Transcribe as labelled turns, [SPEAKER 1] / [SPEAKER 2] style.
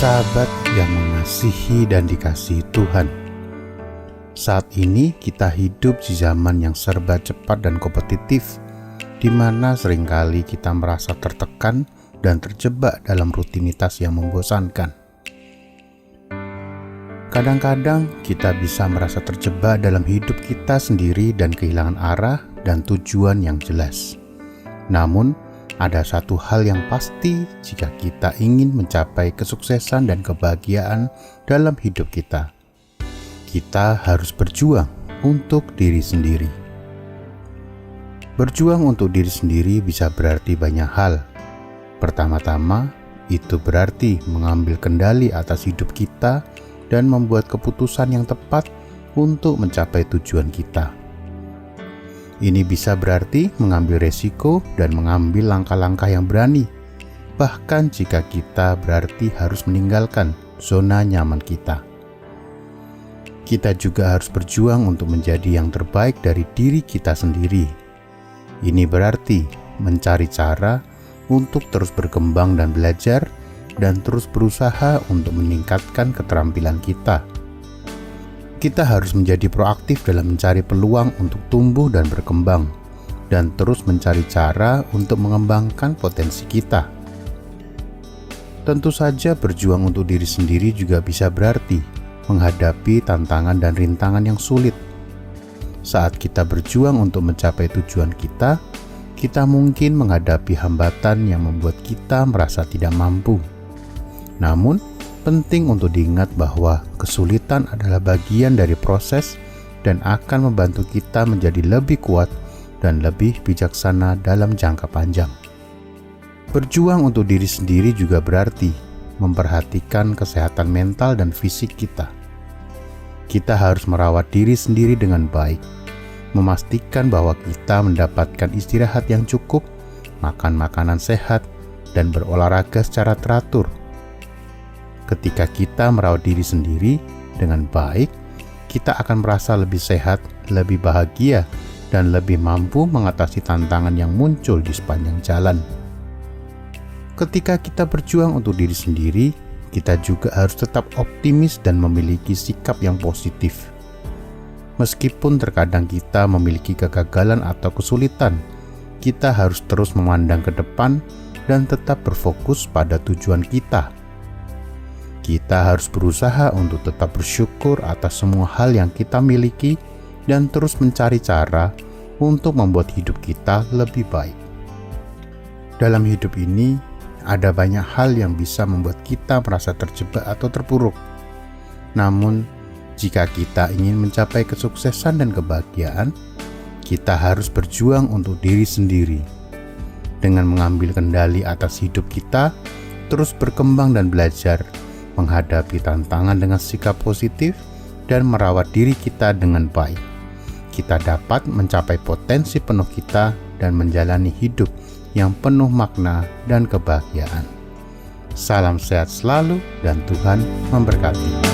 [SPEAKER 1] Sahabat yang mengasihi dan dikasihi Tuhan, saat ini kita hidup di zaman yang serba cepat dan kompetitif, di mana seringkali kita merasa tertekan dan terjebak dalam rutinitas yang membosankan. Kadang-kadang kita bisa merasa terjebak dalam hidup kita sendiri dan kehilangan arah dan tujuan yang jelas. Namun, ada satu hal yang pasti jika kita ingin mencapai kesuksesan dan kebahagiaan dalam hidup kita. Kita harus berjuang untuk diri sendiri. Berjuang untuk diri sendiri bisa berarti banyak hal. Pertama-tama, itu berarti mengambil kendali atas hidup kita dan membuat keputusan yang tepat untuk mencapai tujuan kita. Ini bisa berarti mengambil resiko dan mengambil langkah-langkah yang berani, bahkan jika kita berarti harus meninggalkan zona nyaman kita. Kita juga harus berjuang untuk menjadi yang terbaik dari diri kita sendiri. Ini berarti mencari cara untuk terus berkembang dan belajar, dan terus berusaha untuk meningkatkan keterampilan kita. Kita harus menjadi proaktif dalam mencari peluang untuk tumbuh dan berkembang, dan terus mencari cara untuk mengembangkan potensi kita. Tentu saja berjuang untuk diri sendiri juga bisa berarti menghadapi tantangan dan rintangan yang sulit. Saat kita berjuang untuk mencapai tujuan kita, kita mungkin menghadapi hambatan yang membuat kita merasa tidak mampu. Namun, penting untuk diingat bahwa kesulitan adalah bagian dari proses dan akan membantu kita menjadi lebih kuat dan lebih bijaksana dalam jangka panjang. Berjuang untuk diri sendiri juga berarti memperhatikan kesehatan mental dan fisik kita. Kita harus merawat diri sendiri dengan baik, memastikan bahwa kita mendapatkan istirahat yang cukup, makan makanan sehat, dan berolahraga secara teratur. Ketika kita merawat diri sendiri dengan baik, kita akan merasa lebih sehat, lebih bahagia, dan lebih mampu mengatasi tantangan yang muncul di sepanjang jalan. Ketika kita berjuang untuk diri sendiri, kita juga harus tetap optimis dan memiliki sikap yang positif. Meskipun terkadang kita memiliki kegagalan atau kesulitan, kita harus terus memandang ke depan dan tetap berfokus pada tujuan kita. Kita harus berusaha untuk tetap bersyukur atas semua hal yang kita miliki dan terus mencari cara untuk membuat hidup kita lebih baik. Dalam hidup ini, ada banyak hal yang bisa membuat kita merasa terjebak atau terpuruk. Namun, jika kita ingin mencapai kesuksesan dan kebahagiaan, kita harus berjuang untuk diri sendiri. Dengan mengambil kendali atas hidup kita, terus berkembang dan belajar, menghadapi tantangan dengan sikap positif, dan merawat diri kita dengan baik, kita dapat mencapai potensi penuh kita dan menjalani hidup yang penuh makna dan kebahagiaan. Salam sehat selalu dan Tuhan memberkati.